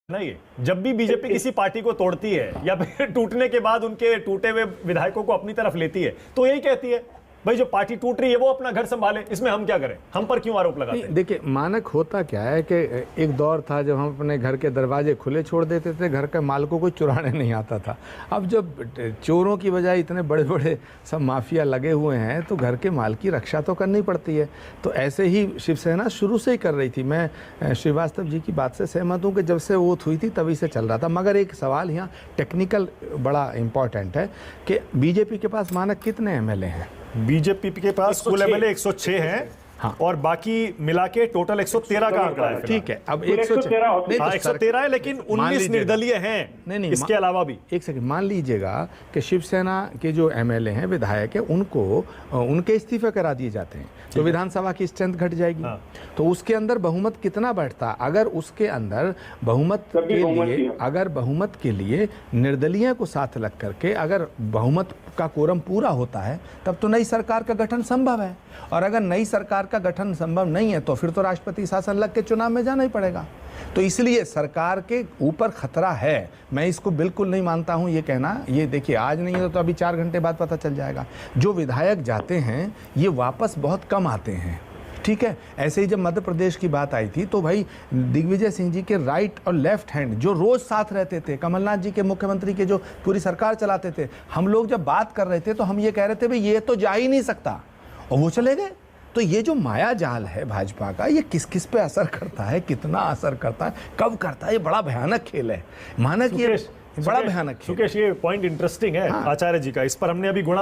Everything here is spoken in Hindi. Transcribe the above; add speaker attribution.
Speaker 1: नहीं, जब भी बीजेपी किसी पार्टी को तोड़ती है या फिर टूटने के बाद उनके टूटे हुए विधायकों को अपनी तरफ लेती है तो यही कहती है भाई जो पार्टी टूट रही है वो अपना घर संभाले, इसमें हम क्या करें, हम पर क्यों आरोप लगाते हैं?
Speaker 2: देखिए, मानक होता क्या है कि एक दौर था जब हम अपने घर के दरवाजे खुले छोड़ देते थे, घर के माल को कोई चुराने नहीं आता था। अब जब चोरों की बजाय इतने बड़े बड़े सब माफिया लगे हुए हैं तो घर के माल की रक्षा तो करनी पड़ती है। तो ऐसे ही शिवसेना शुरू से ही कर रही थी। मैं श्रीवास्तव जी की बात से सहमत हूँ कि जब से वोट हुई थी तभी से चल रहा था। मगर एक सवाल यहाँ टेक्निकल बड़ा इम्पॉर्टेंट है कि बीजेपी के पास मानक कितने एमएलए हैं?
Speaker 1: बीजेपी के पास कुल एमएलए 106 हैं।
Speaker 2: हाँ।
Speaker 1: और बाकी मिला के टोटल 113 का आंकड़ा है।
Speaker 2: ठीक है, अब 113
Speaker 1: है, लेकिन 19 निर्दलीय हैं।
Speaker 2: नहीं,
Speaker 1: इसके अलावा भी
Speaker 2: एक सेकंड मान लीजिएगा कि शिवसेना के जो एमएलए हैं, विधायक हैं, उनको उनके इस्तीफे करा दिए जाते हैं तो विधानसभा की स्ट्रेंथ घट जाएगी।
Speaker 1: हाँ।
Speaker 2: तो उसके अंदर बहुमत कितना बैठता? अगर उसके अंदर बहुमत के लिए निर्दलीय को साथ लग करके अगर बहुमत का कोरम पूरा होता है तब तो नई सरकार का गठन संभव है। और अगर नई सरकार का गठन संभव नहीं है तो फिर तो राष्ट्रपति शासन लग के चुनाव में जाना ही पड़ेगा। तो इसलिए सरकार के ऊपर खतरा है। मैं इसको बिल्कुल नहीं मानता हूं ये कहना। ये देखिए, आज नहीं है तो अभी 4 घंटे बाद पता चल जाएगा। जो विधायक जाते हैं ये वापस बहुत कम आते हैं। ठीक है, ऐसे ही जब मध्य प्रदेश की बात आई थी तो भाई दिग्विजय सिंह जी के राइट और लेफ्ट हैंड जो रोज साथ रहते थे, कमलनाथ जी के मुख्यमंत्री के जो पूरी सरकार चलाते थे, हम लोग जब बात कर रहे थे तो हम ये कह रहे थे भाई ये तो जा ही नहीं सकता, और वो चले गए। तो ये जो माया जाल है भाजपा का, ये किस किस पे असर करता है, कितना असर करता है, कब करता है, ये बड़ा भयानक खेल है। माना कि ये बड़ा भयानक खेल।
Speaker 1: सुकेश, ये पॉइंट इंटरेस्टिंग है आचार्य जी का। इस पर हमने अभी गुणा